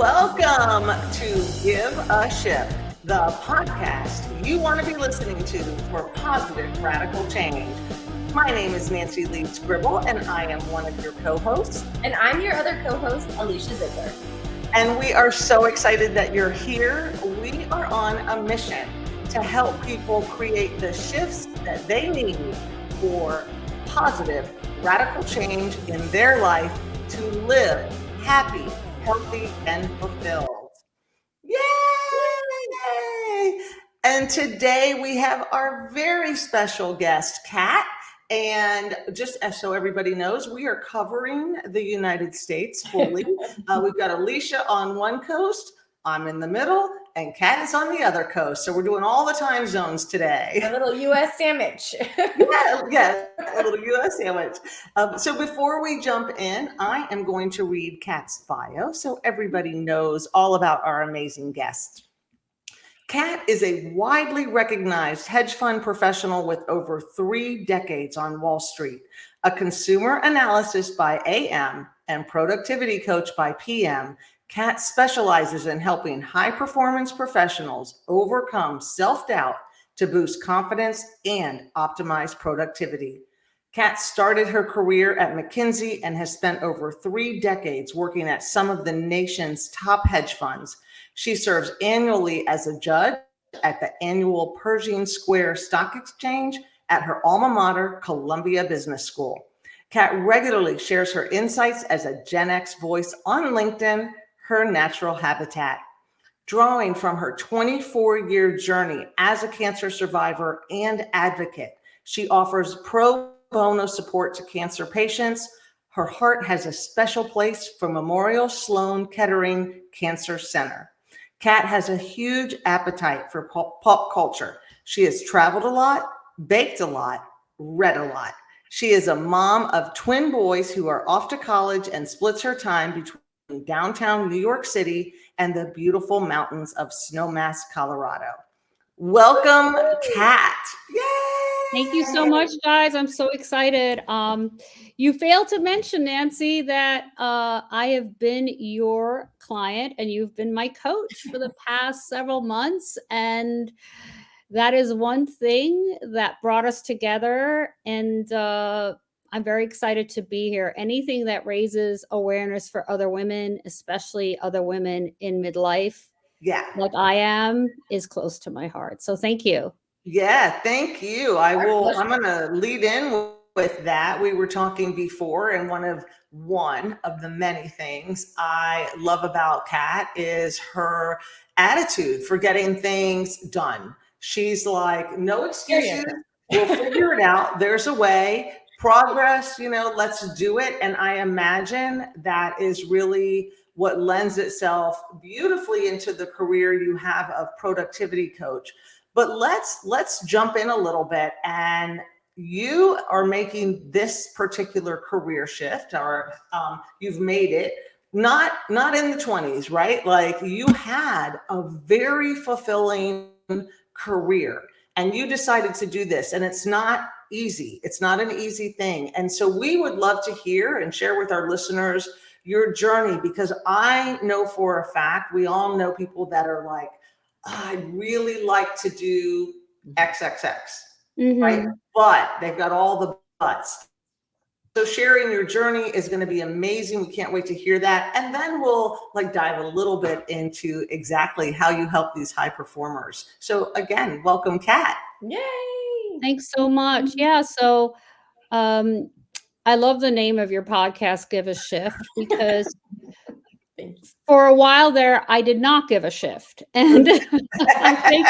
Welcome to Give a Shift, the podcast you want to be listening to for positive radical change. My name is Nancy Lee Scribble, and I am one of your co-hosts. And I'm your other co-host, Alicia Ziegler. And we are so excited that you're here. We are on a mission to help people create the shifts that they need for positive radical change in their life to live happy, healthy, and fulfilled. Yay! And today we have our very special guest, Kat. And just so everybody knows, we are covering the United States fully. We've got Alicia on one coast, I'm in the middle, and Kat is on the other coast. So we're doing all the time zones today. A little U.S. sandwich. yeah, a little U.S. sandwich. So before we jump in, I am going to read Kat's bio so everybody knows all about our amazing guest. Kat is a widely recognized hedge fund professional with over 3 decades on Wall Street, a consumer analysis by AM and productivity coach by PM. Kat specializes in helping high-performance professionals overcome self-doubt to boost confidence and optimize productivity. Kat started her career at McKinsey and has spent over 3 decades working at some of the nation's top hedge funds. She serves annually as a judge at the annual Pershing Square Stock Exchange at her alma mater, Columbia Business School. Kat regularly shares her insights as a Gen X voice on LinkedIn, her natural habitat. Drawing from her 24-year journey as a cancer survivor and advocate, she offers pro bono support to cancer patients. Her heart has a special place for Memorial Sloan Kettering Cancer Center. Kat has a huge appetite for pop culture. She has traveled a lot, baked a lot, read a lot. She is a mom of twin boys who are off to college and splits her time between downtown New York City and the beautiful mountains of Snowmass, Colorado. Welcome, Kat. Yay! Thank you so much, guys. I'm so excited. You failed to mention, Nancy, that I have been your client and you've been my coach for the past several months. And that is one thing that brought us together. And I'm very excited to be here. Anything that raises awareness for other women, especially other women in midlife, like I am, is close to my heart. So thank you. Yeah, thank you. I'm going to lead in with that. We were talking before, and one of the many things I love about Kat is her attitude for getting things done. She's like, no excuses. We'll figure it out. There's a way. Progress, let's do it. And I imagine that is really what lends itself beautifully into the career you have of productivity coach. But let's jump in a little bit. And you are making this particular career shift, or you've made it not in the 20s, right? Like, you had a very fulfilling career and you decided to do this, and it's not easy. It's not an easy thing. And so we would love to hear and share with our listeners your journey, because I know for a fact, we all know people that are like, I'd really like to do XXX, right? But they've got all the buts. So sharing your journey is going to be amazing. We can't wait to hear that. And then we'll dive a little bit into exactly how you help these high performers. So again, welcome, Kat. Yay! Thanks so much. Yeah. So I love the name of your podcast, Give a Shift, because for a while there, I did not give a shift. And I think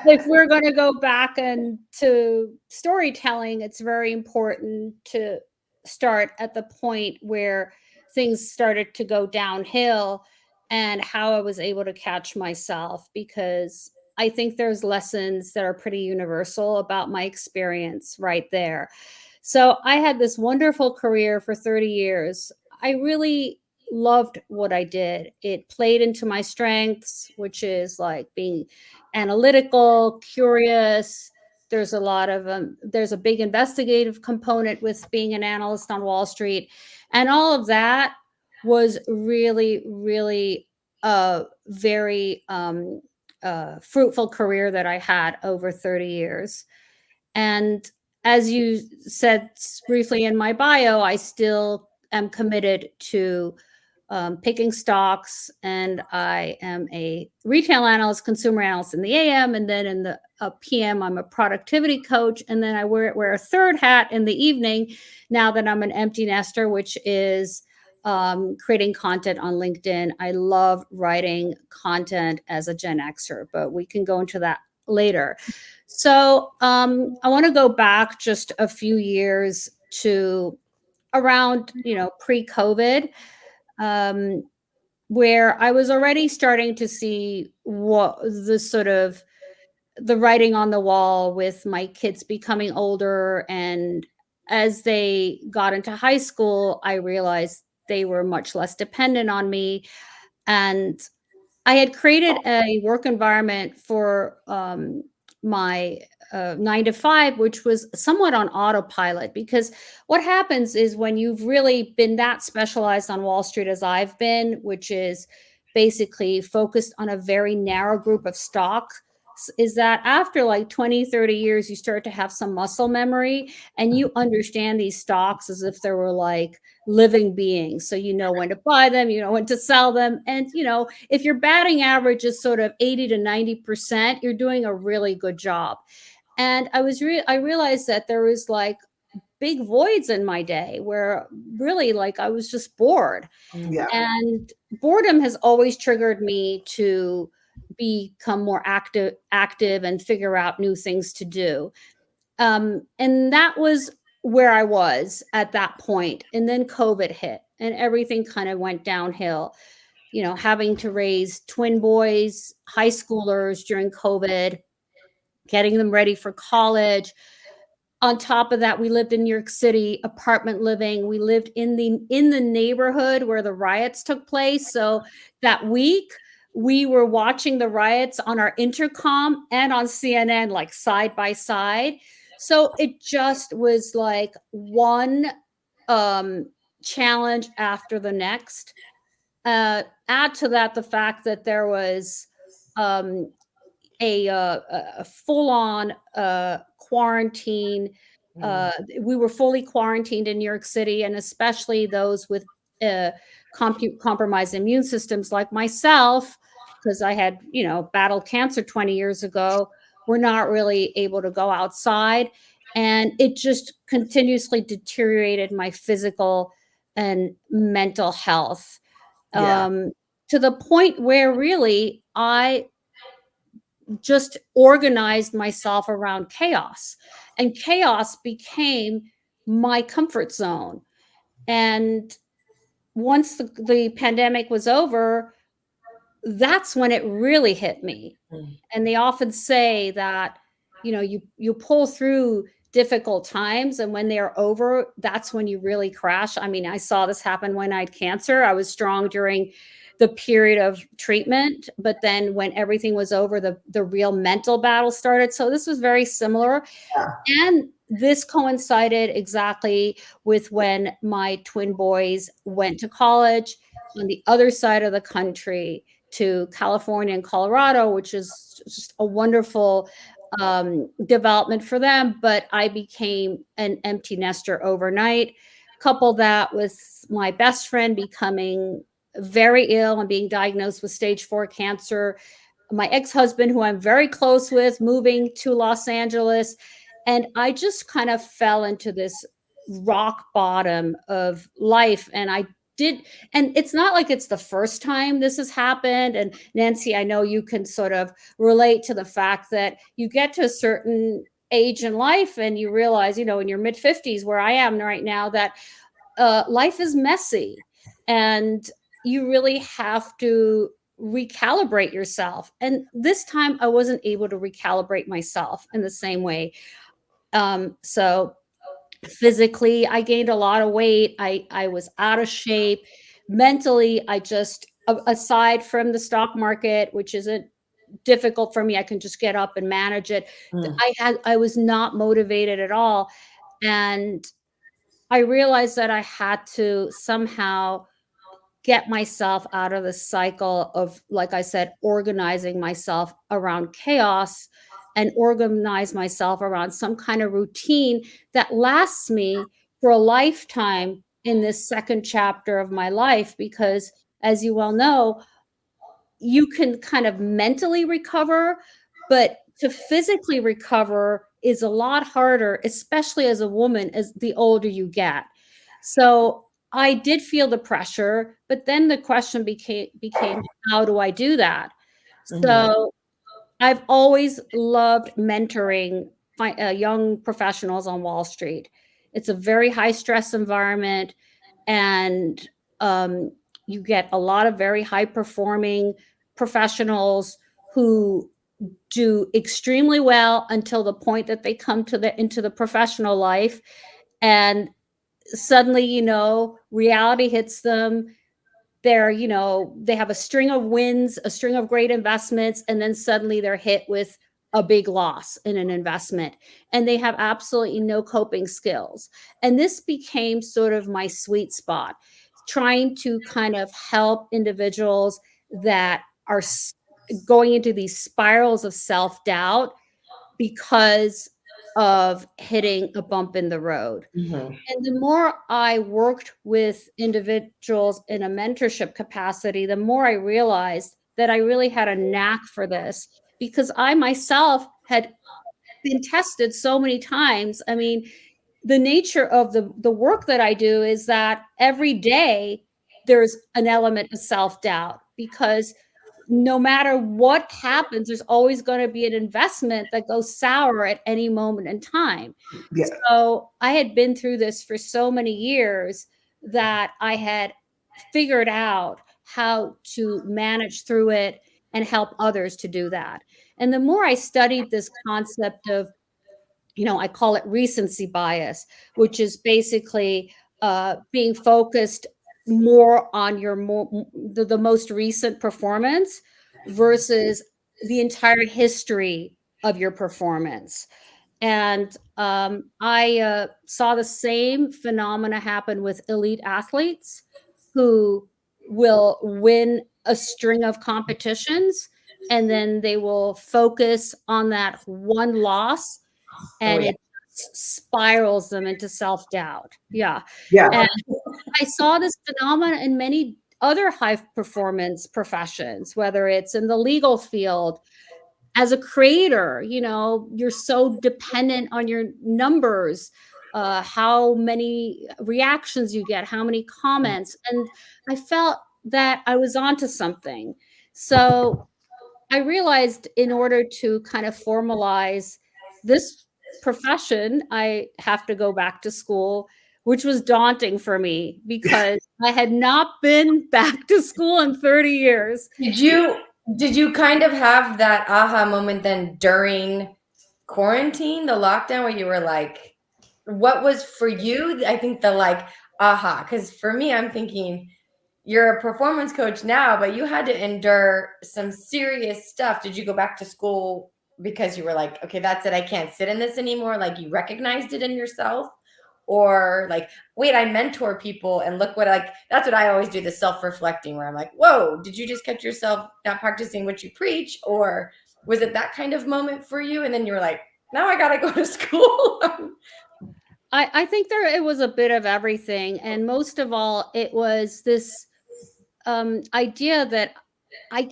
if we're going to go back to storytelling, it's very important to start at the point where things started to go downhill and how I was able to catch myself, because I think there's lessons that are pretty universal about my experience right there. So I had this wonderful career for 30 years. I really loved what I did. It played into my strengths, which is like being analytical, curious. There's a big investigative component with being an analyst on Wall Street. And all of that was really, really a very fruitful career that I had over 30 years. And as you said briefly in my bio, I still am committed to picking stocks, and I am a retail analyst, consumer analyst in the AM, and then in the PM, I'm a productivity coach, and then I wear a third hat in the evening now that I'm an empty nester, which is creating content on LinkedIn. I love writing content as a Gen Xer, but we can go into that later. So I want to go back just a few years to around, pre-COVID, where I was already starting to see what the sort of the writing on the wall with my kids becoming older. And as they got into high school, I realized they were much less dependent on me. And I had created a work environment for my 9 to 5, which was somewhat on autopilot, because what happens is when you've really been that specialized on Wall Street as I've been, which is basically focused on a very narrow group of stocks, is that after like 20, 30 years, you start to have some muscle memory and you understand these stocks as if they were like living beings. So you know when to buy them, you know when to sell them. And, if your batting average is sort of 80 to 90%, you're doing a really good job. And I realized that there was like big voids in my day where really like I was just bored. Yeah. And boredom has always triggered me to become more active and figure out new things to do. And that was where I was at that point. And then COVID hit and everything kind of went downhill. Having to raise twin boys, high schoolers during COVID, getting them ready for college. On top of that, we lived in New York City, apartment living. We lived in the neighborhood where the riots took place. So that week, we were watching the riots on our intercom and on CNN, like side by side. So it just was like one challenge after the next. Add to that the fact that there was a full-on quarantine. We were fully quarantined in New York City, and especially those with compromised immune systems like myself, because I had, battled cancer 20 years ago, were not really able to go outside. And it just continuously deteriorated my physical and mental health, Yeah. to the point where really I just organized myself around chaos, and chaos became my comfort zone. And once the pandemic was over, that's when it really hit me. And they often say that, you pull through difficult times, and when they're over, that's when you really crash. I mean, I saw this happen when I had cancer. I was strong during the period of treatment, but then when everything was over, the real mental battle started. So this was very similar. Yeah. And this coincided exactly with when my twin boys went to college on the other side of the country, to California and Colorado, which is just a wonderful development for them. But I became an empty nester overnight. Couple that with my best friend becoming very ill and being diagnosed with stage 4 cancer, my ex-husband, who I'm very close with, moving to Los Angeles. And I just kind of fell into this rock bottom of life. And it's not like it's the first time this has happened. And Nancy, I know you can sort of relate to the fact that you get to a certain age in life and you realize, in your mid 50s, where I am right now, that life is messy and you really have to recalibrate yourself. And this time I wasn't able to recalibrate myself in the same way. So physically, I gained a lot of weight. I was out of shape. Mentally, I just, aside from the stock market, which isn't difficult for me, I can just get up and manage it. I was not motivated at all. And I realized that I had to somehow get myself out of the cycle of, like I said, organizing myself around chaos and organize myself around some kind of routine that lasts me for a lifetime in this second chapter of my life. Because as you well know, you can kind of mentally recover, but to physically recover is a lot harder, especially as a woman, as the older you get. So I did feel the pressure, but then the question became how do I do that? So I've always loved mentoring young professionals on Wall Street. It's a very high stress environment, and you get a lot of very high performing professionals who do extremely well until the point that they come into the professional life, and suddenly, reality hits them. They have a string of wins, a string of great investments, and then suddenly they're hit with a big loss in an investment, and they have absolutely no coping skills. And this became sort of my sweet spot, trying to kind of help individuals that are going into these spirals of self-doubt because of hitting a bump in the road. And the more I worked with individuals in a mentorship capacity, the more I realized that I really had a knack for this, because I myself had been tested so many times. I mean, the nature of the work that I do is that every day there's an element of self-doubt, because no matter what happens, there's always going to be an investment that goes sour at any moment in time. Yeah. So I had been through this for so many years that I had figured out how to manage through it and help others to do that. And the more I studied this concept of, I call it recency bias, which is basically being focused more on the most recent performance versus the entire history of your performance. And I saw the same phenomena happen with elite athletes who will win a string of competitions, and then they will focus on that one loss, and it spirals them into self-doubt. Yeah. Yeah. And I saw this phenomenon in many other high performance professions, whether it's in the legal field. As a creator, you're so dependent on your numbers, how many reactions you get, how many comments. And I felt that I was onto something. So I realized in order to kind of formalize this profession, I have to go back to school, which was daunting for me because I had not been back to school in 30 years. Did you kind of have that aha moment then during quarantine, the lockdown, where you were like, what was for you? I think the aha, because for me, I'm thinking you're a performance coach now, but you had to endure some serious stuff. Did you go back to school because you were like, okay, that's it, I can't sit in this anymore? Like you recognized it in yourself? Or like, wait, I mentor people and look what that's what I always do, the self-reflecting, where I'm like, whoa, did you just catch yourself not practicing what you preach? Or was it that kind of moment for you? And then you were like, now I got to go to school. I think it was a bit of everything. And most of all, it was this idea that I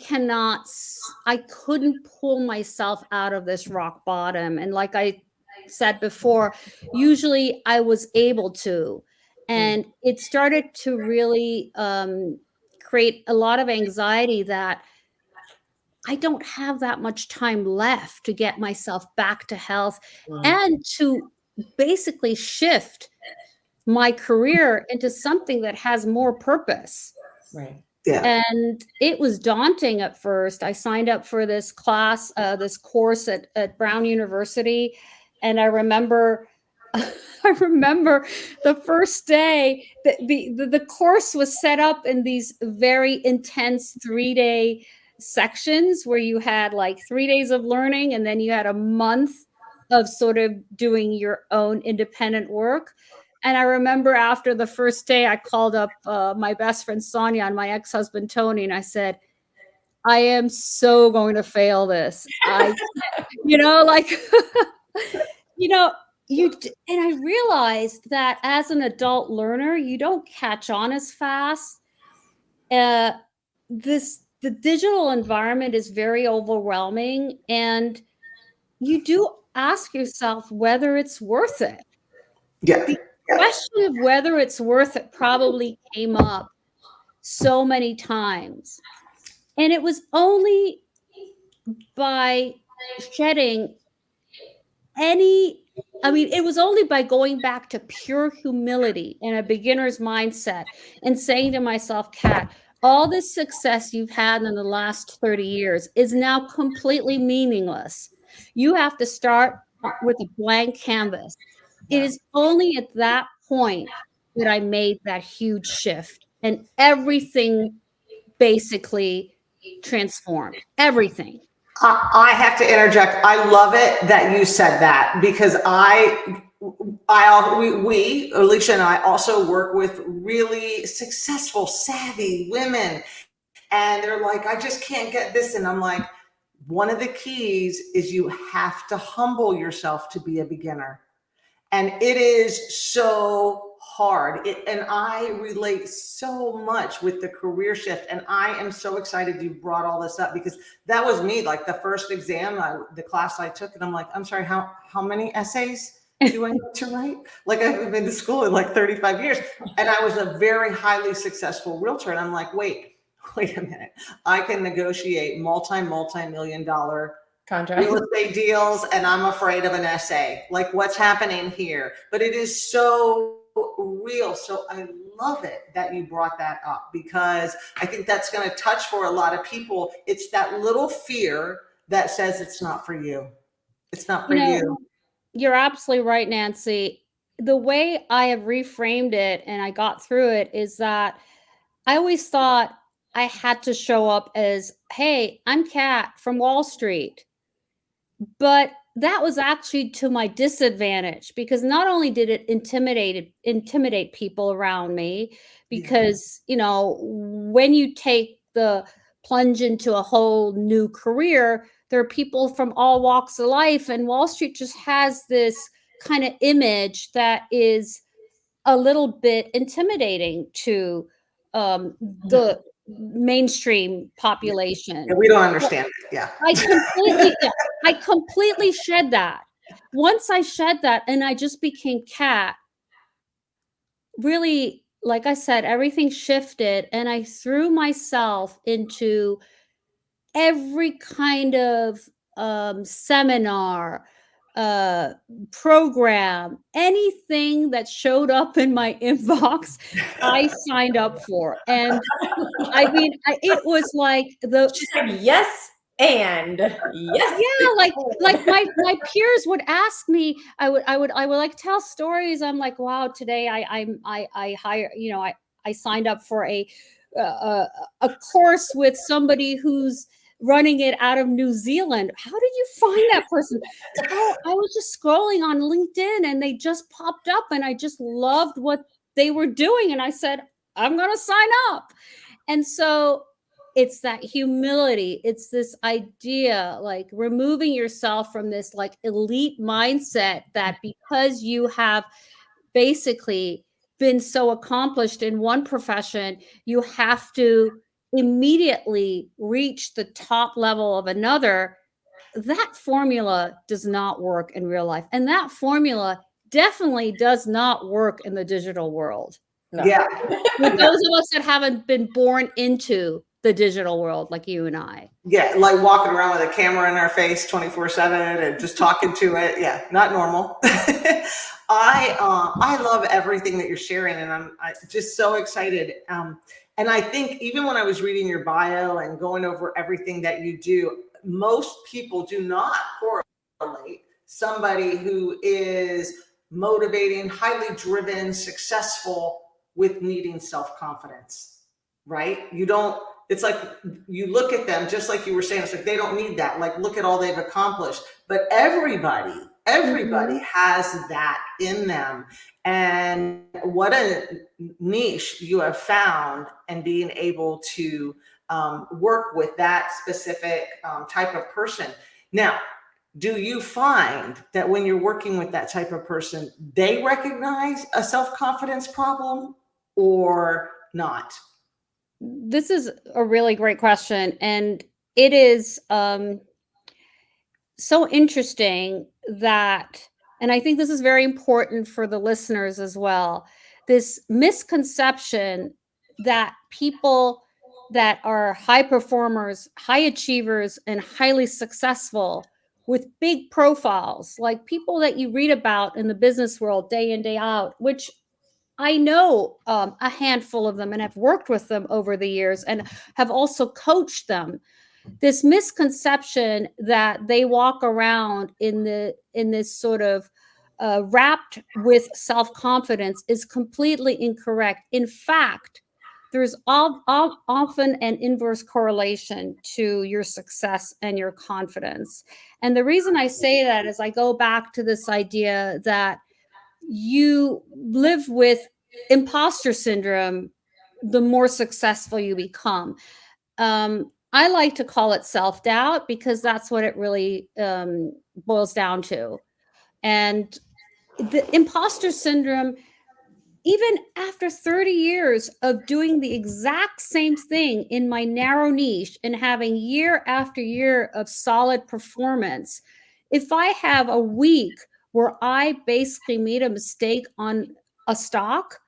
couldn't pull myself out of this rock bottom. And like I said before, usually I was able to. And it started to really create a lot of anxiety that I don't have that much time left to get myself back to health and to basically shift my career into something that has more purpose. Right. Yeah. And it was daunting at first. I signed up for this class, this course at Brown University. And I remember the first day that the course was set up in these very intense 3-day sections where you had like 3 days of learning, and then you had a month of sort of doing your own independent work. And I remember after the first day, I called up my best friend Sonia and my ex-husband Tony, and I said, I am so going to fail this. Like, and I realized that as an adult learner, you don't catch on as fast. The digital environment is very overwhelming, and you do ask yourself whether it's worth it. Yeah. The question of whether it's worth it probably came up so many times. And it was only by shedding it was only by going back to pure humility and a beginner's mindset and saying to myself, Kat, all this success you've had in the last 30 years is now completely meaningless. You have to start with a blank canvas. It is only at that point that I made that huge shift, and everything basically transformed. Everything. I have to interject. I love it that you said that, because we, Alicia and I, also work with really successful, savvy women, and they're like, I just can't get this. And I'm like, one of the keys is you have to humble yourself to be a beginner. And it is so hard. And I relate so much with the career shift. And I am so excited you brought all this up, because that was me. Like the first exam, the class I took, and I'm like, I'm sorry, how many essays do I need to write? Like, I haven't been to school in like 35 years. And I was a very highly successful realtor. And I'm like, wait a minute. I can negotiate multi-million dollar contract real estate deals, and I'm afraid of an essay. Like, what's happening here? But it is so real. So I love it that you brought that up, because I think that's going to touch for a lot of people. It's that little fear that says it's not for you. It's not for you. You're absolutely right, Nancy. The way I have reframed it and I got through it is that I always thought I had to show up as, hey, I'm Kat from Wall Street. But that was actually to my disadvantage, because not only did it intimidate people around me, because, when you take the plunge into a whole new career, there are people from all walks of life, and Wall Street just has this kind of image that is a little bit intimidating to the mainstream population. Yeah, we don't understand it. Yeah. I completely shed that. Once I shed that and I just became Kat, really, like I said, everything shifted, and I threw myself into every kind of seminar, program, anything that showed up in my inbox, I signed up for. And I mean, it was like she said yes. And yes, yeah, like my peers would ask me, I would like tell stories. I'm like, wow, today I hire, I signed up for a course with somebody who's running it out of New Zealand. How did you find that person? Oh, I was just scrolling on LinkedIn and they just popped up, and I just loved what they were doing, and I said, I'm going to sign up. And so it's that humility. It's this idea, like removing yourself from this like elite mindset that because you have basically been so accomplished in one profession, you have to immediately reach the top level of another. That formula does not work in real life. And that formula definitely does not work in the digital world. No. Yeah. For those of us that haven't been born into the digial world like you and I. Yeah, like walking around with a camera in our face 24/7 and just talking to it. Yeah, not normal. I love everything that you're sharing, and I'm just so excited. And I think even when I was reading your bio and going over everything that you do, most people do not correlate somebody who is motivating, highly driven, successful with needing self-confidence, right? You don't. It's like you look at them, just like you were saying, it's like they don't need that. Like, look at all they've accomplished. But everybody Everybody has that in them. And what a niche you have found, and being able to work with that specific type of person. Now, do you find that when you're working with that type of person, they recognize a self-confidence problem or not? This is a really great question. And it is so interesting that, and I think this is very important for the listeners as well, this misconception that people that are high performers, high achievers, and highly successful with big profiles, like people that you read about in the business world day in, day out, which I know a handful of them and have worked with them over the years and have also coached them. This misconception that they walk around in this sort of wrapped with self-confidence is completely incorrect. In fact, there's often an inverse correlation to your success and your confidence. And the reason I say that is I go back to this idea that you live with imposter syndrome the more successful you become. I like to call it self-doubt because that's what it really boils down to. And the imposter syndrome, even after 30 years of doing the exact same thing in my narrow niche and having year after year of solid performance, if I have a week where I basically made a mistake on a stock,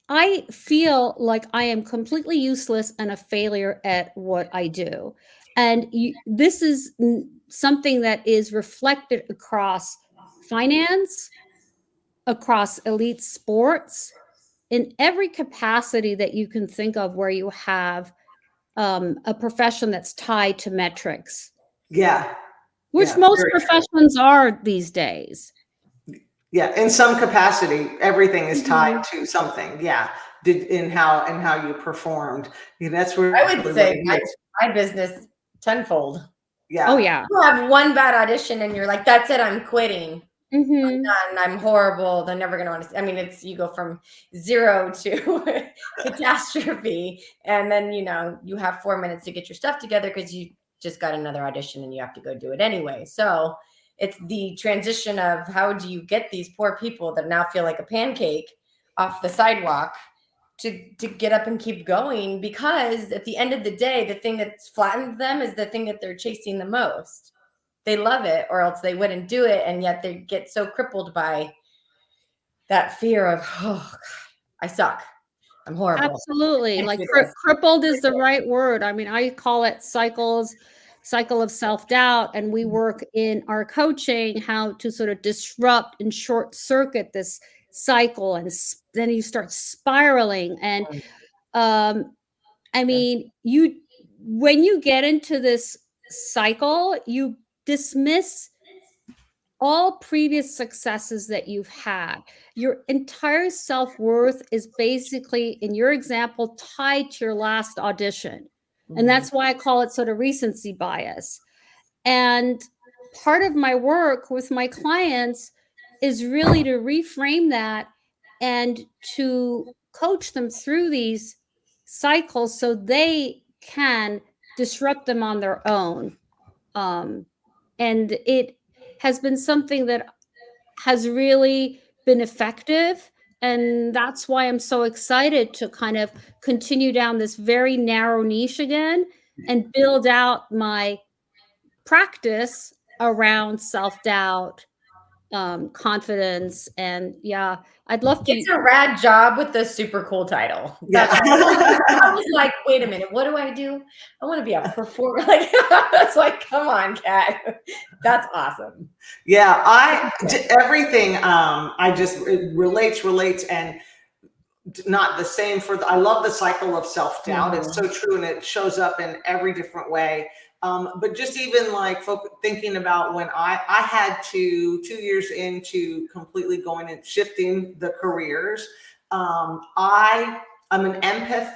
I feel like I am completely useless and a failure at what I do. And this is something that is reflected across finance, across elite sports, in every capacity that you can think of where you have a profession that's tied to metrics. Yeah. Which most professions are these days. Yeah, in some capacity, everything is tied to something. Yeah, in how you performed. That's where I would say my business tenfold. Yeah. Oh yeah. You have one bad audition and you're like, that's it, I'm quitting. I'm done. I'm horrible. They're never going to want to. I mean, you go from 0 to catastrophe, and then you have 4 minutes to get your stuff together because you just got another audition and you have to go do it anyway. So it's the transition of how do you get these poor people that now feel like a pancake off the sidewalk to get up and keep going, because at the end of the day, the thing that's flattened them is the thing that they're chasing the most. They love it, or else they wouldn't do it. And yet they get so crippled by that fear of, oh, God, I suck. I'm horrible. Absolutely. Like crippled is the right word. I mean, I call it cycle of self-doubt. And we work in our coaching how to sort of disrupt and short circuit this cycle. And then you start spiraling. And I mean, when you get into this cycle, you dismiss all previous successes that you've had. Your entire self-worth is basically, in your example, tied to your last audition. And that's why I call it sort of recency bias. And part of my work with my clients is really to reframe that and to coach them through these cycles so they can disrupt them on their own. And it has been something that has really been effective. And that's why I'm so excited to kind of continue down this very narrow niche again and build out my practice around self-doubt, confidence. And yeah, I'd love to. It's a rad job with the super cool title. Yeah. I was like, wait a minute, what do? I want to be a performer. Like, it's like, come on, Kat. That's awesome. Yeah, everything it relates and not the same I love the cycle of self-doubt. It's so true, and it shows up in every different way. But just even like thinking about when I had to 2 years into completely going and shifting the careers. I'm an empath.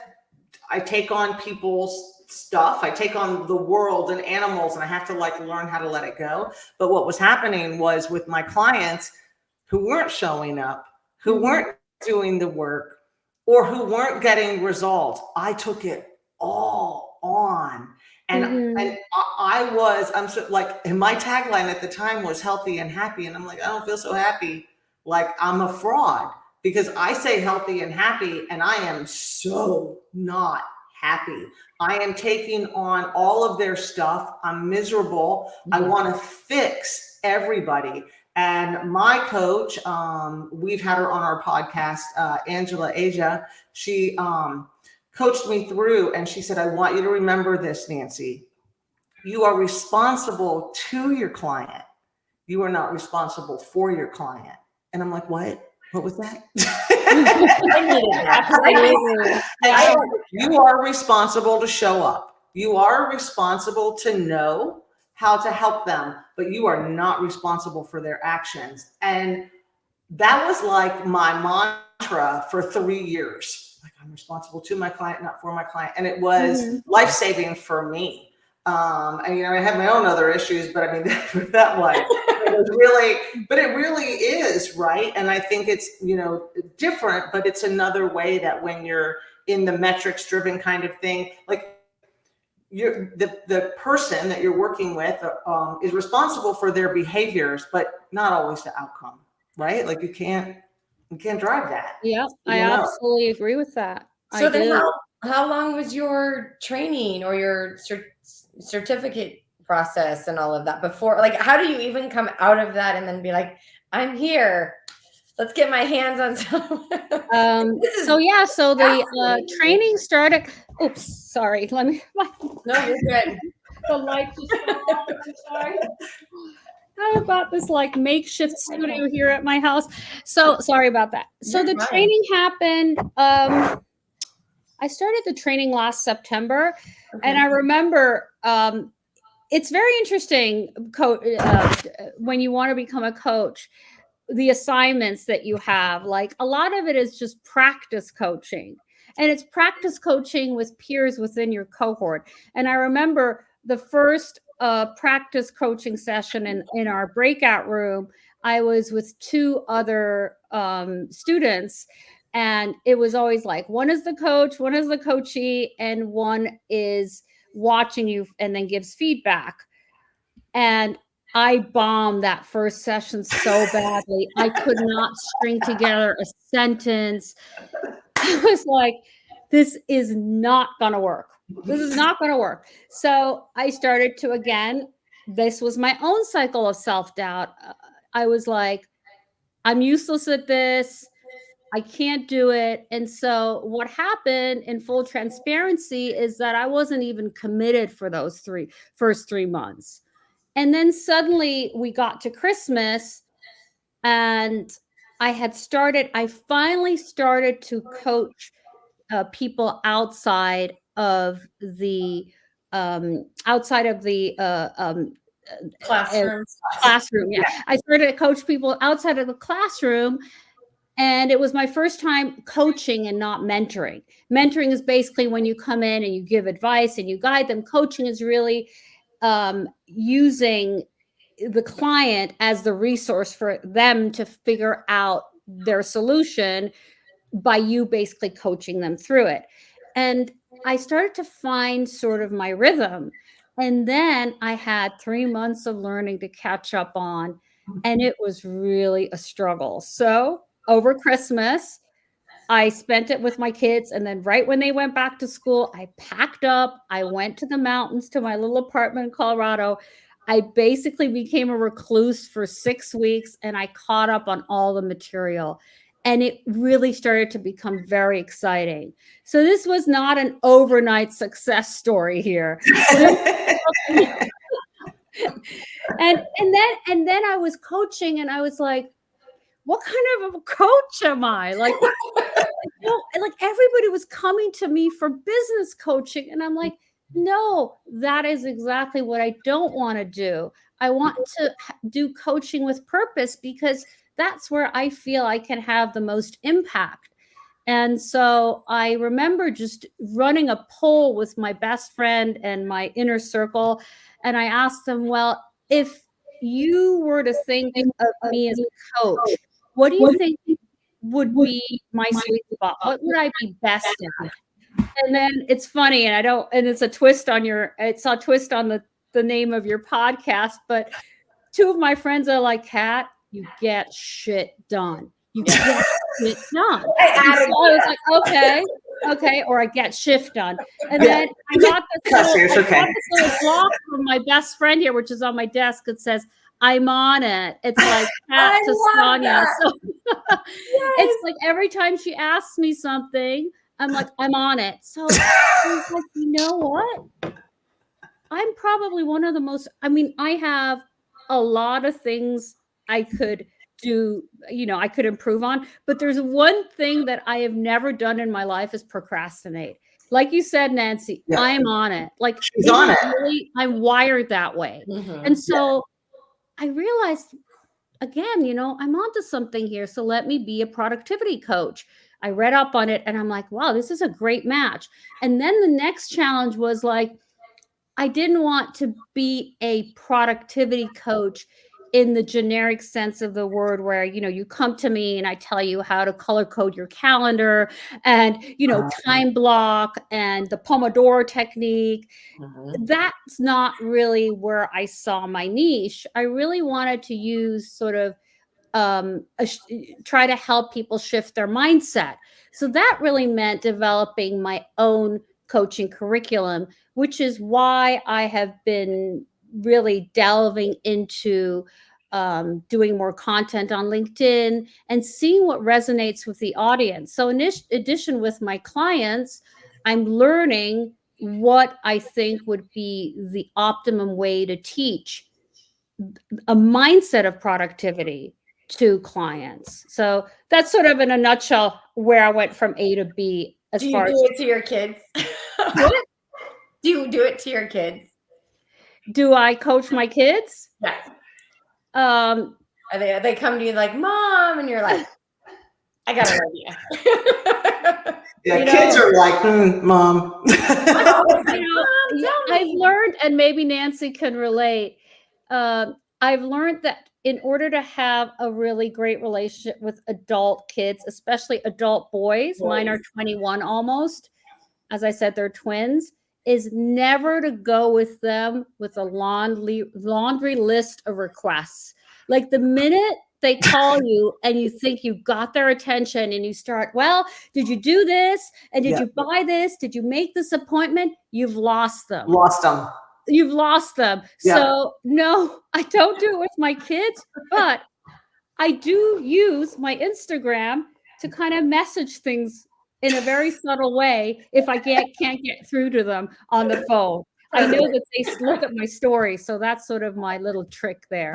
I take on people's stuff. I take on the world and animals, and I have to like learn how to let it go. But what was happening was with my clients who weren't showing up, who weren't doing the work, or who weren't getting results, I took it all on. And I'm so like, and my tagline at the time was healthy and happy. And I'm like, I don't feel so happy. Like I'm a fraud because I say healthy and happy, and I am so not happy. I am taking on all of their stuff. I'm miserable. I want to fix everybody. And my coach, we've had her on our podcast, Angela Asia. She coached me through, and she said, I want you to remember this, Nancy. You are responsible to your client. You are not responsible for your client. And I'm like, what? What was that? You are responsible to show up. You are responsible to know how to help them, but you are not responsible for their actions. And that was like my mantra for 3 years. Like, I'm responsible to my client, not for my client. And it was life-saving for me. And, you know, I have my own other issues, but I mean, that one, but it really is, right? And I think it's, you know, different, but it's another way that when you're in the metrics driven kind of thing, like, you're the person that you're working with is responsible for their behaviors, but not always the outcome, right? Like you can't drive that. Yeah, I absolutely agree with that. So then how long was your training or your certificate process and all of that before? Like, how do you even come out of that and then be like, I'm here. Let's get my hands on some. So the training started. Oops, sorry. Let me. No, you're good. The light just went off. I'm sorry. How about this like makeshift studio here at my house? So sorry about that. So the training happened. I started the training last September, and I remember it's very interesting when you want to become a coach. The assignments that you have, like a lot of it is just practice coaching, and it's practice coaching with peers within your cohort. And I remember the first practice coaching session in our breakout room, I was with 2 other students, and it was always like, one is the coach, one is the coachee, and one is watching you and then gives feedback. And I bombed that first session so badly. I could not string together a sentence. I was like, this is not going to work. This is not going to work. So I started to, again, this was my own cycle of self-doubt. I was like, I'm useless at this. I can't do it. And so what happened, in full transparency, is that I wasn't even committed for those first 3 months. And then suddenly we got to Christmas, and I finally started to coach people outside of the classroom. Yeah. I started to coach people outside of the classroom, and it was my first time coaching and not mentoring. Mentoring is basically when you come in and you give advice and you guide them. Coaching is really using the client as the resource for them to figure out their solution by you basically coaching them through it. And I started to find sort of my rhythm. And then I had 3 months of learning to catch up on, and it was really a struggle. So over Christmas, I spent it with my kids. And then right when they went back to school, I packed up. I went to the mountains to my little apartment in Colorado. I basically became a recluse for 6 weeks, and I caught up on all the material. And it really started to become very exciting. So this was not an overnight success story here. and then I was coaching, and I was like, what kind of a coach am I? Like, like everybody was coming to me for business coaching. And I'm like, no, that is exactly what I don't want to do. I want to do coaching with purpose, because that's where I feel I can have the most impact. And so I remember just running a poll with my best friend and my inner circle. And I asked them, well, if you were to think of me as a coach, what do you think would be my sweet spot? What would I be best at? And then it's funny, and it's a twist on the name of your podcast, but two of my friends are like, Kat, you get shit done. You get shit done. I was like, okay, or I get shift done. And then I got this little block from my best friend here, which is on my desk. It says, I'm on it. It's like Kat Sosnick. So it's like every time she asks me something, I'm like, I'm on it. So I was like, you know what? I'm probably one of the most, I have a lot of things I could do, I could improve on, but there's one thing that I have never done in my life is procrastinate. Like you said, Nancy, I'm on it. Like she's on it. Really, I'm wired that way. Mm-hmm. And so I realized again, I'm onto something here. So let me be a productivity coach. I read up on it and I'm like, wow, this is a great match. And then the next challenge was like, I didn't want to be a productivity coach in the generic sense of the word where, you come to me and I tell you how to color code your calendar and, time block and the Pomodoro technique. Mm-hmm. That's not really where I saw my niche. I really wanted to use sort of try to help people shift their mindset. So that really meant developing my own coaching curriculum, which is why I have been really delving into doing more content on LinkedIn and seeing what resonates with the audience. So in addition with my clients, I'm learning what I think would be the optimum way to teach a mindset of productivity to clients. So that's sort of in a nutshell where I went from A to B. Do you do it to your kids? What? Do you do it to your kids? Do I coach my kids? Yeah. They come to you like, Mom, and you're like, I got an idea. Yeah, kids are like, Mom. I've learned, and maybe Nancy can relate, I've learned that in order to have a really great relationship with adult kids, especially adult boys, mine are 21 almost. As I said, they're twins, is never to go with them with a laundry list of requests. Like the minute they call you and you think you got their attention and you start, well, did you do this? And did you buy this? Did you make this appointment? You've lost them. You've lost them. Yeah. So no, I don't do it with my kids, but I do use my Instagram to kind of message things in a very subtle way if I can't get through to them on the phone. I know that they look at my story, so that's sort of my little trick there.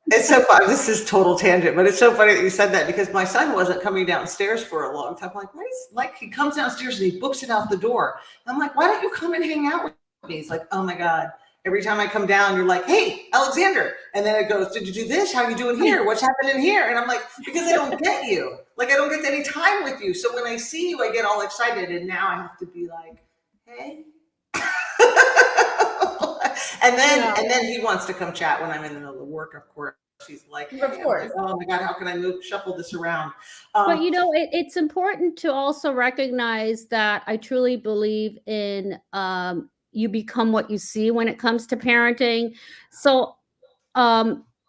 It's so funny. This is total tangent, but it's so funny that you said that because my son wasn't coming downstairs for a long time. I'm like, he comes downstairs and he books it out the door. I'm like, why don't you come and hang out with me? He's like, oh my God. Every time I come down, you're like, hey, Alexander. And then it goes, did you do this? How are you doing here? What's happening here? And I'm like, because I don't get you. Like, I don't get any time with you. So when I see you, I get all excited. And now I have to be like, hey. and then he wants to come chat when I'm in the middle of work, of course. She's like, hey. Of course. Like, oh my God, how can I shuffle this around? But it's important to also recognize that I truly believe in you become what you see when it comes to parenting. So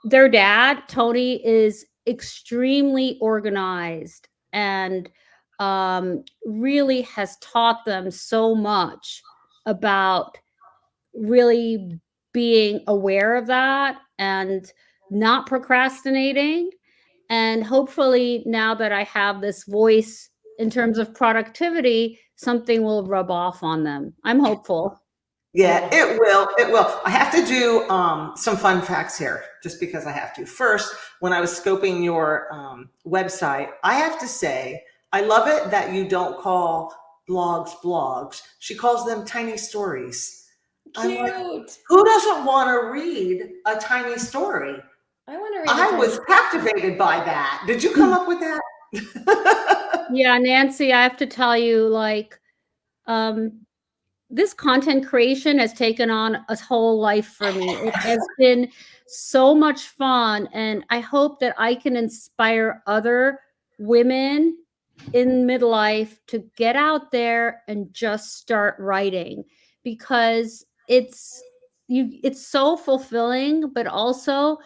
their dad, Tony, is extremely organized and really has taught them so much about really being aware of that and not procrastinating. And hopefully now that I have this voice in terms of productivity, something will rub off on them. I'm hopeful. Yeah, it will. It will. I have to do some fun facts here just because I have to. First, when I was scoping your website, I have to say, I love it that you don't call blogs. She calls them tiny stories. Cute. Like, who doesn't want to read a tiny story? I want to read. I was captivated by that. Did you come up with that? Yeah, Nancy, I have to tell you, like, this content creation has taken on a whole life for me. It has been so much fun, and I hope that I can inspire other women in midlife to get out there and just start writing, because it's so fulfilling, but also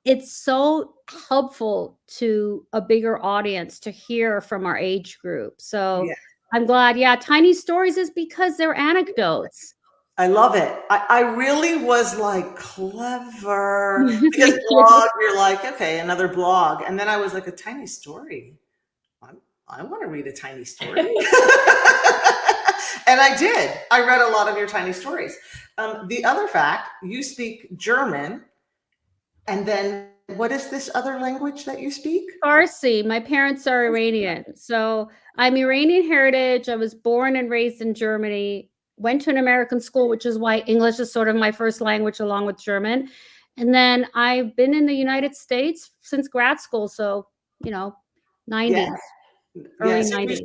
it's so helpful to a bigger audience to hear from our age group. So Yeah. I'm glad. Yeah, tiny stories is because they're anecdotes. I love it. I really was like clever because Thank you. blog, you're like, okay, another blog. And then I was like, a tiny story. I want to read a tiny story. And I did. I read a lot of your tiny stories. The other fact, you speak German. And then what is this other language that you speak? Farsi. My parents are Iranian. So I'm Iranian heritage. I was born and raised in Germany, went to an American school, which is why English is sort of my first language along with German. And then I've been in the United States since grad school. So, 90s, early Yeah. So 90s.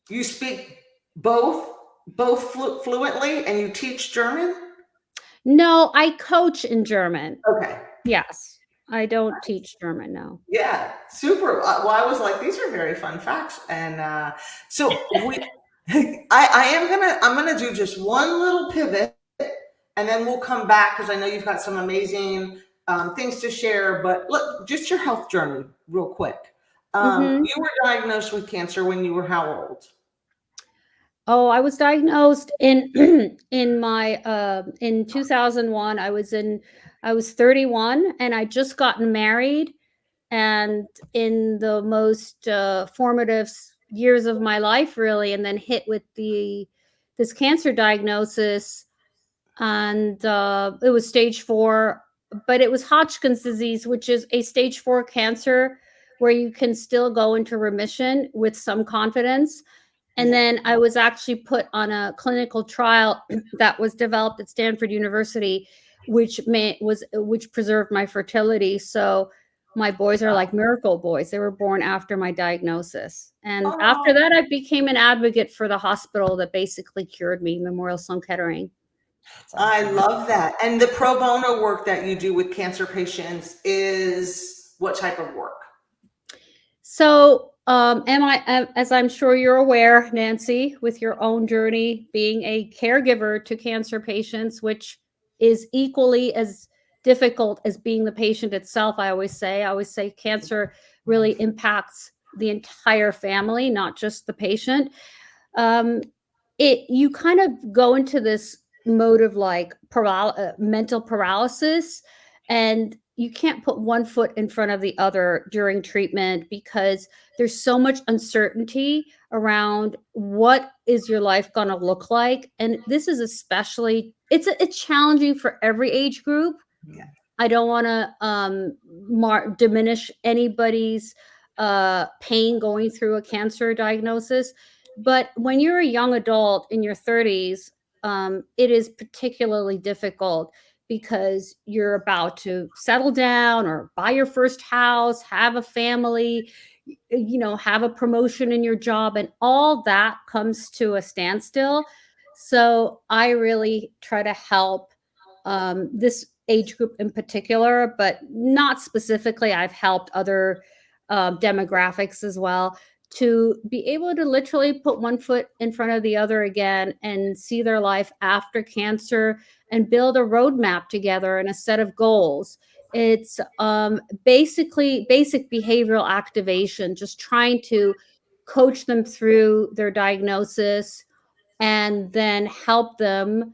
you speak both fluently, and you teach German? No, I coach in German. Okay. Yes. I don't teach German, no. Yeah, super. Well, I was like, these are very fun facts. And so I'm gonna do just one little pivot, and then we'll come back because I know you've got some amazing things to share. But look, just your health journey real quick. You were diagnosed with cancer when you were how old? Oh, I was diagnosed in in 2001. I was 31, and I just gotten married, and in the most formative years of my life, really, and then hit with this cancer diagnosis, and it was stage 4, but it was Hodgkin's disease, which is a stage 4 cancer where you can still go into remission with some confidence. And then I was actually put on a clinical trial that was developed at Stanford University, which preserved my fertility. So my boys are like miracle boys. They were born after my diagnosis. And after that, I became an advocate for the hospital that basically cured me, Memorial Sloan Kettering. I love that. And the pro bono work that you do with cancer patients is what type of work? So, as I'm sure you're aware, Nancy, with your own journey, being a caregiver to cancer patients, which is equally as difficult as being the patient itself. I always say cancer really impacts the entire family, not just the patient. You kind of go into this mode of like mental paralysis, and you can't put one foot in front of the other during treatment because there's so much uncertainty around what is your life going to look like. And this is especially it's challenging for every age group. Yeah. I don't want to diminish anybody's pain going through a cancer diagnosis, but when you're a young adult in your 30s, it is particularly difficult because you're about to settle down or buy your first house, have a family, have a promotion in your job, and all that comes to a standstill. So I really try to help this age group in particular, but not specifically. I've helped other demographics as well, to be able to literally put one foot in front of the other again and see their life after cancer and build a roadmap together and a set of goals. It's basically basic behavioral activation, just trying to coach them through their diagnosis and then help them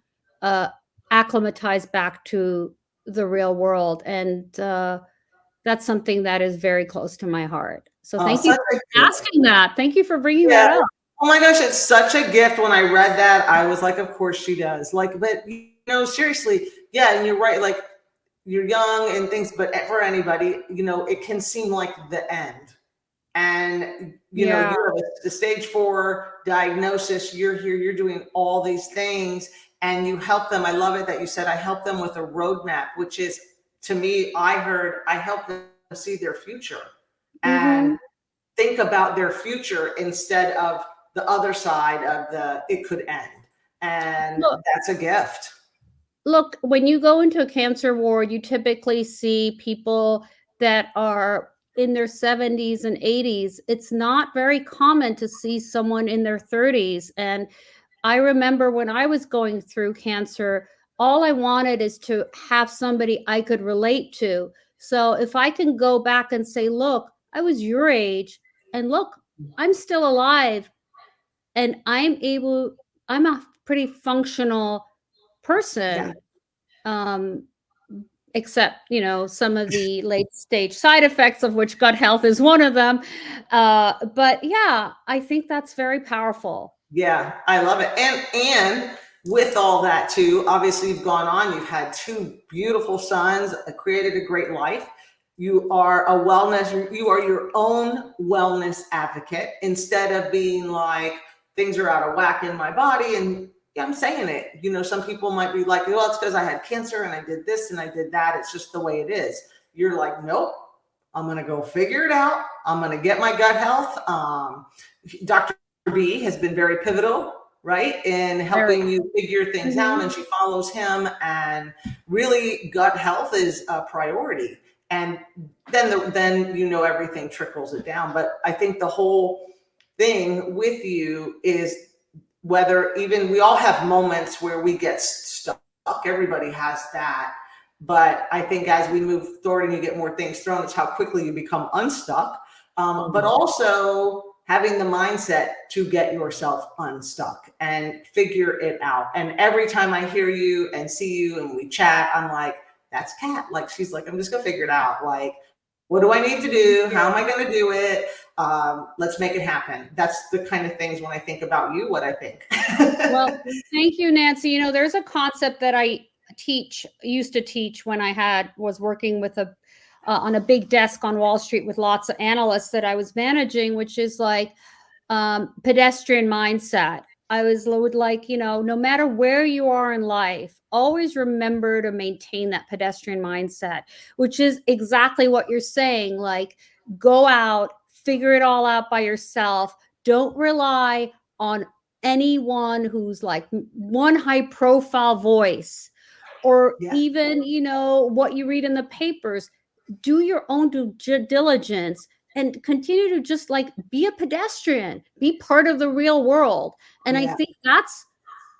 acclimatize back to the real world. And that's something that is very close to my heart. So thank you for asking that. Thank you for bringing that up. Oh my gosh, it's such a gift. When I read that, I was like, of course she does. Like, but seriously, yeah, and you're right. Like, you're young and things, but for anybody, it can seem like the end. And you have the stage 4 diagnosis. You're here. You're doing all these things, and you help them. I love it that you said I help them with a roadmap, which is, to me, I help them see their future. And think about their future instead of the other side of the it could end. And that's a gift. Look, when you go into a cancer ward, you typically see people that are in their 70s and 80s. It's not very common to see someone in their 30s. And I remember when I was going through cancer, all I wanted is to have somebody I could relate to. So if I can go back and say, look, I was your age, and look, I'm still alive, and I'm a pretty functional person. Except, some of the late stage side effects, of which gut health is one of them. But yeah, I think that's very powerful. Yeah, I love it. And with all that too, obviously you've gone on, you've had 2 beautiful sons, created a great life. You are you are your own wellness advocate, instead of being like, things are out of whack in my body. And yeah, I'm saying it. Some people might be like, well, it's because I had cancer and I did this and I did that. It's just the way it is. You're like, nope, I'm going to go figure it out. I'm going to get my gut health. Dr. B has been very pivotal, right, in helping you figure things out, and she follows him, and really gut health is a priority. And then everything trickles it down. But I think the whole thing with you is, whether even we all have moments where we get stuck. Everybody has that. But I think as we move forward and you get more things thrown, it's how quickly you become unstuck. But also having the mindset to get yourself unstuck and figure it out. And every time I hear you and see you and we chat, I'm like, that's Kat. Like, she's like, I'm just gonna figure it out. Like, what do I need to do? How am I going to do it? Let's make it happen. That's the kind of things, when I think about you, what I think. Well, thank you, Nancy. There's a concept that I used to teach when I was working with on a big desk on Wall Street with lots of analysts that I was managing, which is like pedestrian mindset. I would like, no matter where you are in life, always remember to maintain that pedestrian mindset, which is exactly what you're saying. Like, go out, figure it all out by yourself. Don't rely on anyone who's like one high profile voice, or even, what you read in the papers. Do your own due diligence and continue to just like be a pedestrian, be part of the real world. And I think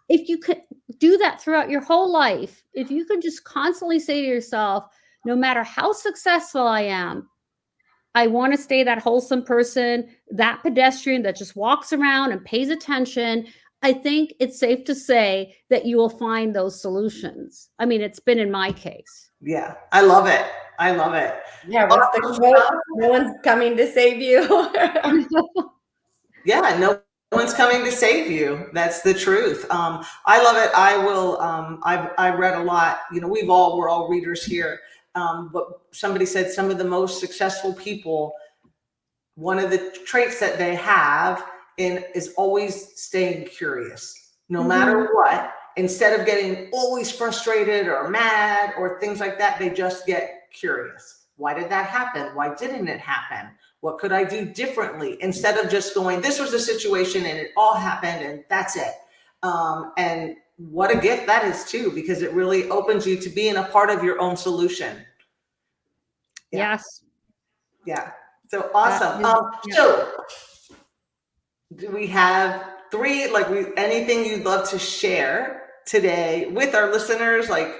if you could do that throughout your whole life, if you could just constantly say to yourself, no matter how successful I am, I want to stay that wholesome person, that pedestrian that just walks around and pays attention. I think it's safe to say that you will find those solutions. I mean, it's been in my case. Yeah, I love it. I love it. Yeah, what's the quote? No one's coming to save you. Yeah, no one's coming to save you. That's the truth. I love it. I read a lot. We're all readers here. But somebody said some of the most successful people, one of the traits that they have is always staying curious, no matter what. Instead of getting always frustrated or mad or things like that, they just get curious. Why did that happen? Why didn't it happen? What could I do differently? Instead of just going, this was the situation and it all happened and that's it. And what a gift that is too, because it really opens you to being a part of your own solution. Yeah. Yes. Yeah. So awesome. So do we have anything you'd love to share today with our listeners? Like,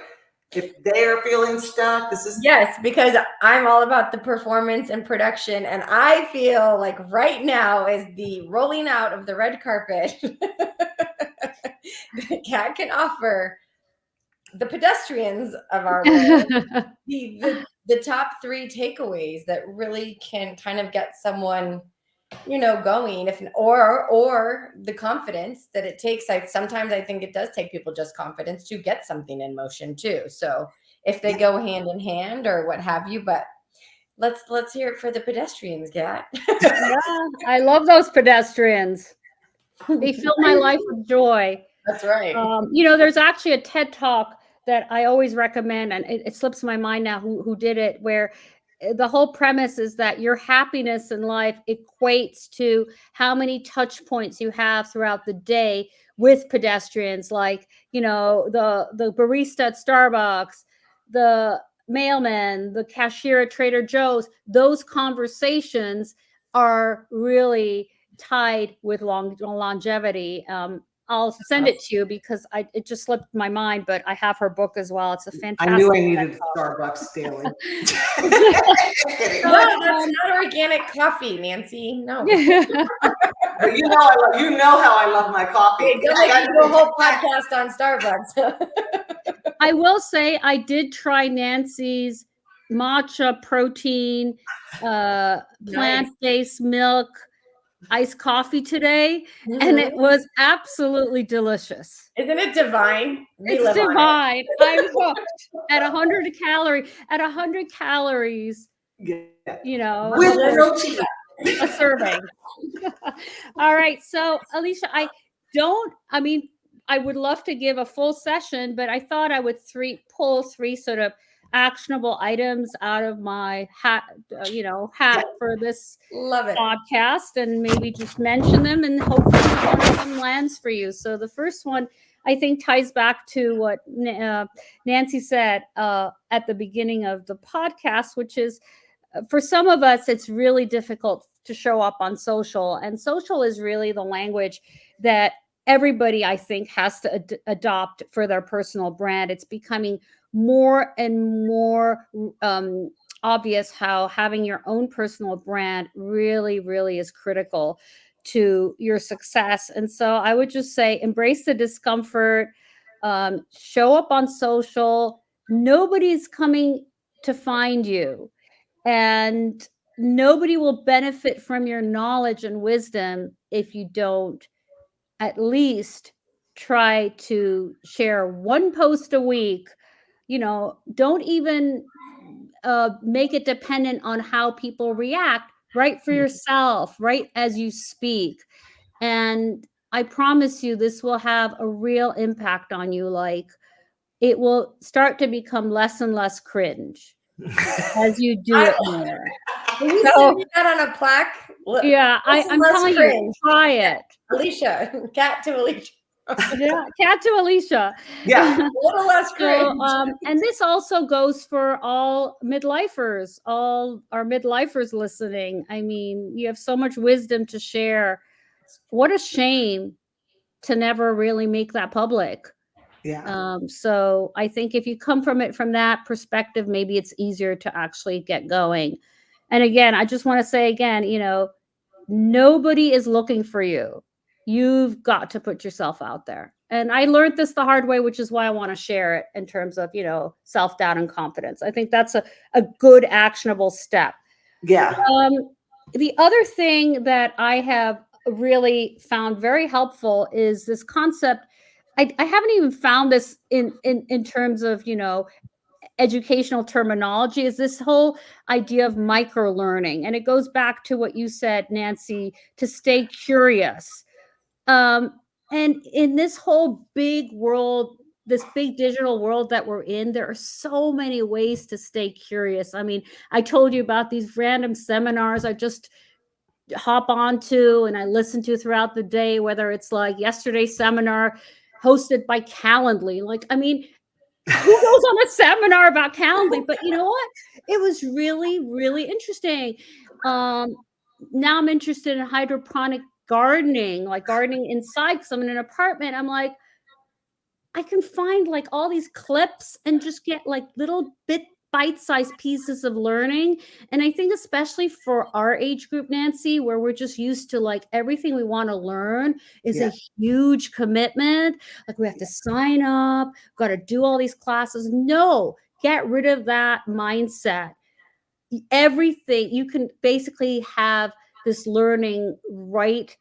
if they are feeling stuck, Yes, because I'm all about the performance and production, and I feel like right now is the rolling out of the red carpet that Kat can offer the pedestrians of our world the top 3 takeaways that really can kind of get someone going, or the confidence that it takes. Sometimes I think it does take people just confidence to get something in motion too. So if they go hand in hand or what have you, but let's hear it for the pedestrians, Kat. Yeah, I love those pedestrians. They fill my life with joy. That's right. There's actually a TED Talk that I always recommend, and it slips my mind now who did it, where the whole premise is that your happiness in life equates to how many touch points you have throughout the day with pedestrians, like, the barista at Starbucks, the mailman, the cashier at Trader Joe's. Those conversations are really tied with longevity. I'll send it to you because it just slipped my mind, but I have her book as well. It's a fantastic. I knew I needed Starbucks daily. No, that's not organic coffee, Nancy. No. But you know how I love my coffee. Okay, don't make me do a whole podcast on Starbucks. I will say I did try Nancy's matcha protein, plant-based milk iced coffee today, and it was absolutely delicious. Isn't it divine? It's divine. I'm hooked at 100 calories. At 100 calories, with protein, a serving. All right, so Alicia, I would love to give a full session, but I thought I would pull three sort of actionable items out of my hat for this podcast, and maybe just mention them, and hopefully one of them lands for you. So the first one, I think, ties back to what Nancy said at the beginning of the podcast, which is, for some of us, it's really difficult to show up on social, and social is really the language that everybody, I think, has to adopt for their personal brand. It's becoming more and more obvious how having your own personal brand really, really is critical to your success. And so I would just say, embrace the discomfort, show up on social. Nobody's coming to find you, and nobody will benefit from your knowledge and wisdom if you don't at least try to share one post a week. Don't even make it dependent on how people react. Write for yourself, write as you speak. And I promise you, this will have a real impact on you. Like, it will start to become less and less cringe as you do it more. Can you send me that on a plaque? Yeah, I'm telling you, try it. Alicia, Kat to Alicia. Yeah, Kat to Alicia. Yeah, a little less cringe. So, and this also goes for all midlifers, all our midlifers listening. I mean, you have so much wisdom to share. What a shame to never really make that public. Yeah. So I think if you come from that perspective, maybe it's easier to actually get going. And again, I just want to say again, nobody is looking for you. You've got to put yourself out there. And I learned this the hard way, which is why I want to share it in terms of, self-doubt and confidence. I think that's a good actionable step. Yeah. The other thing that I have really found very helpful is this concept. I haven't even found this in terms of, educational terminology, is this whole idea of micro-learning. And it goes back to what you said, Nancy, to stay curious. And in this whole big world, this big digital world that we're in, there are so many ways to stay curious. I mean, I told you about these random seminars I just hop onto and I listen to throughout the day, whether it's like yesterday's seminar hosted by Calendly. Like, I mean, who goes on a seminar about Calendly? But you know what? It was really, really interesting. Now I'm interested in hydroponic gardening, like gardening inside, because I'm in an apartment. I'm like, I can find like all these clips and just get like little bite-sized pieces of learning. And I think especially for our age group, Nancy, where we're just used to like everything we want to learn is a huge commitment. Like we have to sign up, got to do all these classes. No, get rid of that mindset. Everything, you can basically have this learning right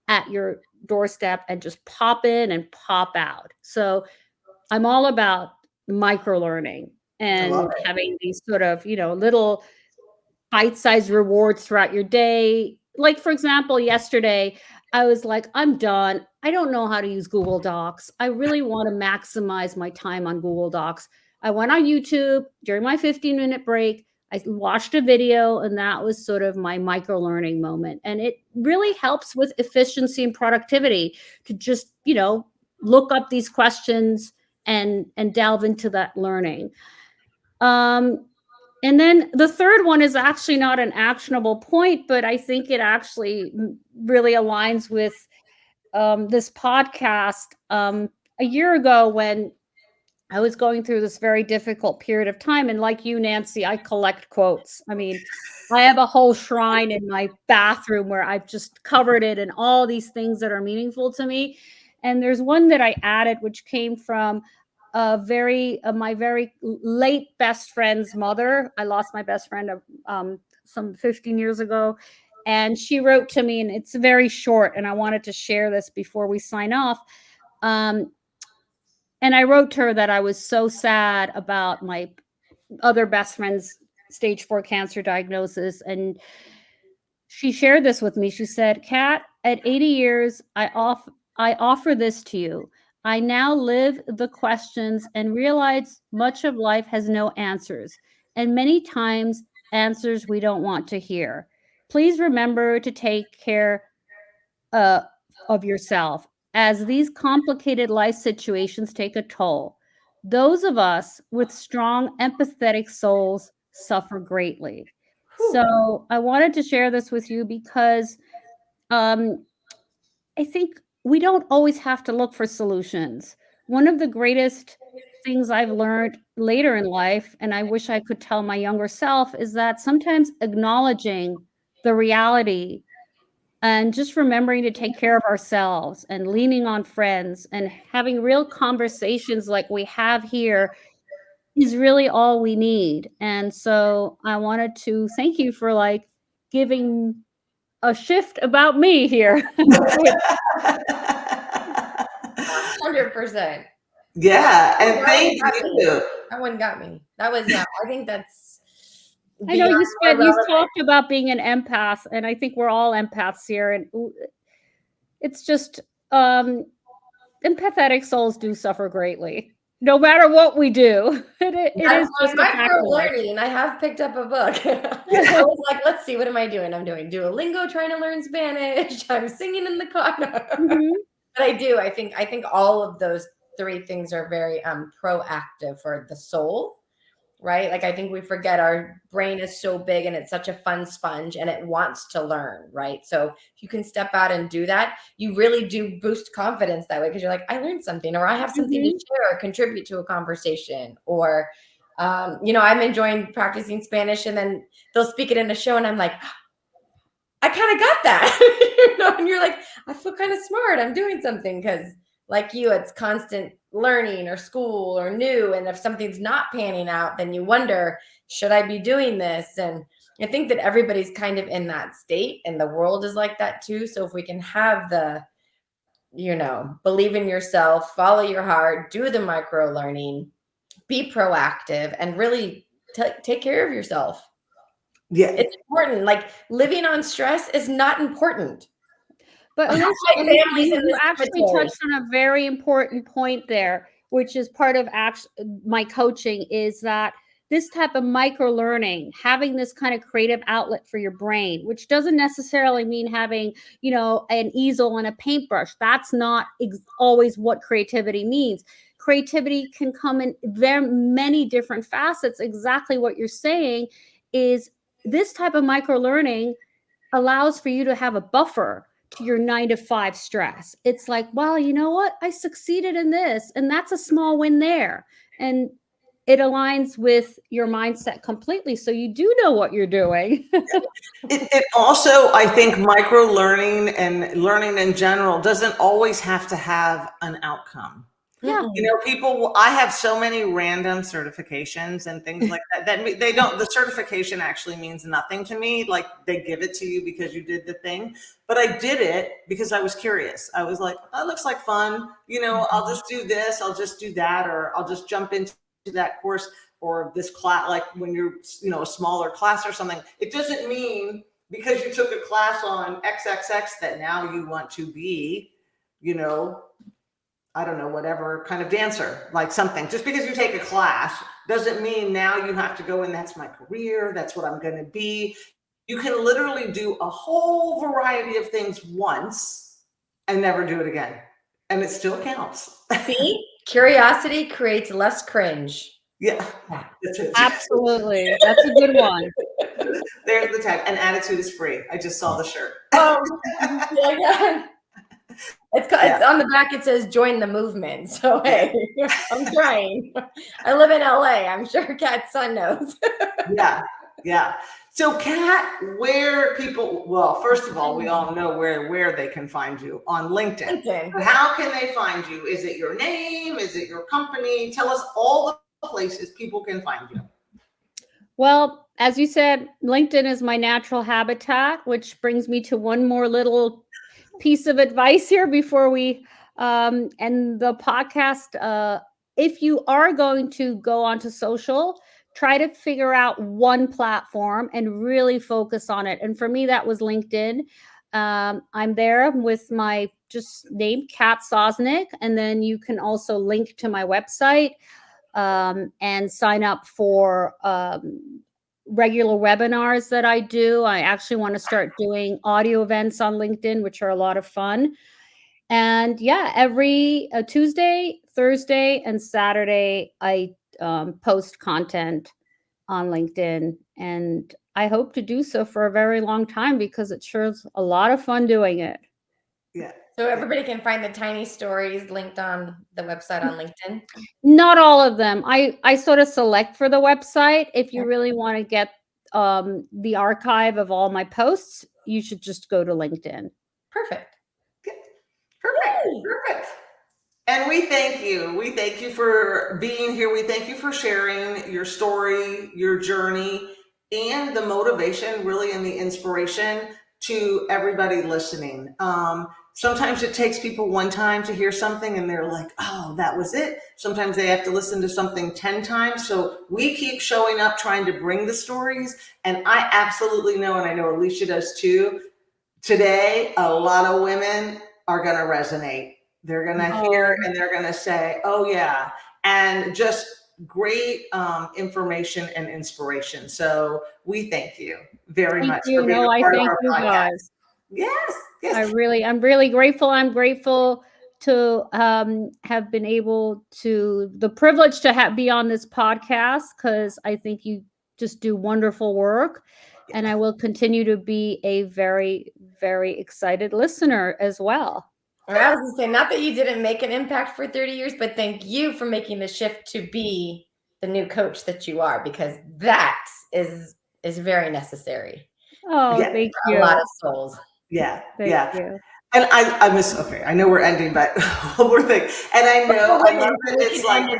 at your doorstep and just pop in and pop out. So I'm all about micro learning and having these sort of, little bite-sized rewards throughout your day. Like, for example, yesterday, I was like, I'm done. I don't know how to use Google Docs. I really want to maximize my time on Google Docs. I went on YouTube during my 15-minute break, I watched a video, and that was sort of my micro learning moment. And it really helps with efficiency and productivity to just, look up these questions and delve into that learning. And then the third one is actually not an actionable point, but I think it actually really aligns with this podcast. A year ago, when I was going through this very difficult period of time, and like you, Nancy, I collect quotes. I mean, I have a whole shrine in my bathroom where I've just covered it and all these things that are meaningful to me. And there's one that I added, which came from my very late best friend's mother. I lost my best friend some 15 years ago, and she wrote to me, and it's very short, and I wanted to share this before we sign off. And I wrote to her that I was so sad about my other best friend's stage 4 cancer diagnosis. And she shared this with me. She said, "Kat, at 80 years, I offer this to you. I now live the questions and realize much of life has no answers, and many times answers we don't want to hear. Please remember to take care of yourself, as these complicated life situations take a toll. Those of us with strong, empathetic souls suffer greatly." So I wanted to share this with you because I think we don't always have to look for solutions. One of the greatest things I've learned later in life, and I wish I could tell my younger self, is that sometimes acknowledging the reality and just remembering to take care of ourselves and leaning on friends and having real conversations like we have here is really all we need. And so I wanted to thank you for giving a shift about me here. 100%. Yeah, and thank you. That one got me. That was, I think that's. I know you talked about being an empath, and I think we're all empaths here. And it's just empathetic souls do suffer greatly, no matter what we do. It is just micro learning. I have picked up a book. I was like, let's see, what am I doing? I'm doing Duolingo, trying to learn Spanish. I'm singing in the car. Mm-hmm. But I do. I think all of those 3 things are very proactive for the soul, right? Like, I think we forget our brain is so big and it's such a fun sponge and it wants to learn, right? So if you can step out and do that, you really do boost confidence that way, because you're like, I learned something, or I have something to share or contribute to a conversation, or I'm enjoying practicing Spanish, and then they'll speak it in a show and I'm like, I kind of got that. And you're like, I feel kind of smart. I'm doing something, because like you, it's constant learning or school or new. And if something's not panning out, then you wonder, should I be doing this? And I think that everybody's kind of in that state, and the world is like that too. So if we can have the, believe in yourself, follow your heart, do the micro learning, be proactive, and really take care of yourself. Yeah, it's important. Like, living on stress is not important. But you actually touched on a very important point there, which is part of my coaching, is that this type of micro learning, having this kind of creative outlet for your brain, which doesn't necessarily mean having, an easel and a paintbrush. That's not always what creativity means. Creativity can come in very many different facets. Exactly what you're saying is this type of micro learning allows for you to have a buffer to your 9-to-5 stress. It's like, well, you know what? I succeeded in this, and that's a small win there. And it aligns with your mindset completely. So you do know what you're doing. It also, I think, micro learning and learning in general doesn't always have to have an outcome. Yeah. I have so many random certifications and things like that the certification actually means nothing to me. Like, they give it to you because you did the thing, but I did it because I was curious. I was like, that looks like fun. I'll just do this, I'll just do that, or I'll just jump into that course or this class. Like, when you're, a smaller class or something, it doesn't mean because you took a class on XXX that now you want to be, I don't know, whatever kind of dancer, like something. Just because you take a class doesn't mean now you have to go and that's my career, that's what I'm going to be. You can literally do a whole variety of things once and never do it again. And it still counts. See, curiosity creates less cringe. Yeah, that's it. Absolutely. That's a good one. There's the tag. And attitude is free. I just saw the shirt. Oh, yeah. It's on the back. It says join the movement. So hey, I'm trying. I live in LA. I'm sure Kat's son knows. Yeah. So Kat, where people, well, first of all, we all know where they can find you on LinkedIn. How can they find you? Is it your name? Is it your company? Tell us all the places people can find you. Well, as you said, LinkedIn is my natural habitat, which brings me to one more little piece of advice here before we end the podcast. If you are going to go onto social, try to figure out one platform and really focus on it. And for me, that was LinkedIn. I'm there with my just name, Kat Sosnick. And then you can also link to my website and sign up for regular webinars that I do. I actually want to start doing audio events on LinkedIn, which are a lot of fun. And yeah, every Tuesday, Thursday, and Saturday, I post content on LinkedIn. And I hope to do so for a very long time because it sure is a lot of fun doing it. Yeah. So everybody can find the tiny stories linked on the website on LinkedIn? Not all of them. I sort of select for the website. If you really want to get the archive of all my posts, you should just go to LinkedIn. Perfect. Perfect. And we thank you. We thank you for being here. We thank you for sharing your story, your journey, and the motivation, really, and the inspiration to everybody listening. Sometimes it takes people one time to hear something and they're like, oh, that was it. Sometimes they have to listen to something 10 times. So we keep showing up, trying to bring the stories. And I absolutely know, and I know Alicia does too, today, a lot of women are going to resonate. They're going to hear and they're going to say, oh yeah. And just great information and inspiration. So we thank you very much. You know, I thank you guys. Yes. I'm really grateful. I'm grateful to have been able to, the privilege to be on this podcast, because I think you just do wonderful work. And I will continue to be a very, very excited listener as well. I was going to say, not that you didn't make an impact for 30 years, but thank you for making the shift to be the new coach that you are, because that is very necessary. Oh, thank you. A lot of souls. Yeah. Thank you. And I know we're ending, but one more thing. And I know, I love that it's like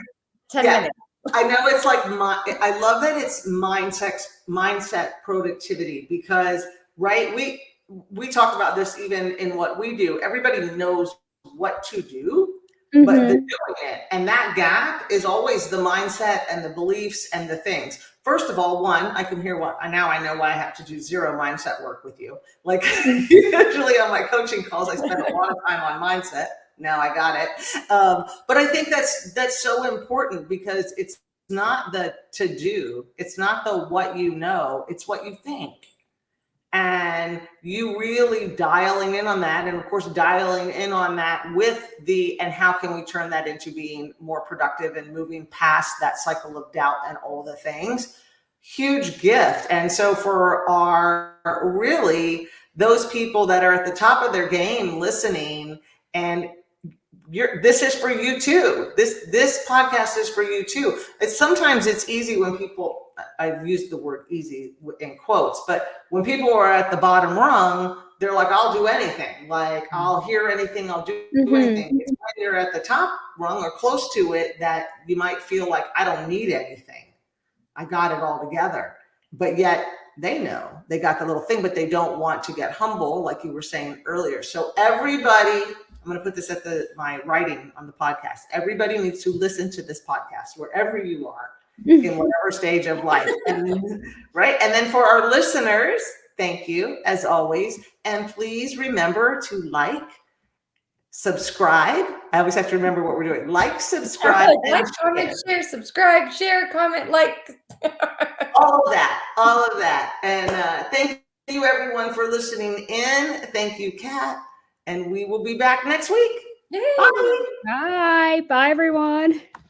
10 minutes. I know it's like, I love that it's mindset productivity, because, right, we talk about this even in what we do. Everybody knows what to do, but they're doing it. And that gap is always the mindset and the beliefs and the things. First of all, one, I can hear now I know why I have to do zero mindset work with you. Like usually on my coaching calls, I spend a lot of time on mindset. Now I got it. But I think that's so important, because it's not the to do. It's not the what you know. It's what you think. And you really dialing in on that. And of course, dialing in on that with and how can we turn that into being more productive and moving past that cycle of doubt and all the things. Huge gift. And so for really those people that are at the top of their game listening, and this is for you too. This podcast is for you too. Sometimes it's easy when people, I've used the word easy in quotes, but when people are at the bottom rung, they're like, I'll do anything. Like, I'll hear anything, I'll do anything. It's when you're at the top rung or close to it that you might feel like, I don't need anything. I got it all together. But yet they know they got the little thing, but they don't want to get humble, like you were saying earlier. So everybody, I'm going to put this at my writing on the podcast. Everybody needs to listen to this podcast wherever you are in whatever stage of life. Right. And then for our listeners, thank you as always. And please remember to like, subscribe. I always have to remember what we're doing. Like, subscribe, and Like, comment, share, subscribe, share, comment, like. all of that. And thank you everyone for listening in. Thank you, Kat. And we will be back next week. Yay. Bye. Bye. Bye, everyone.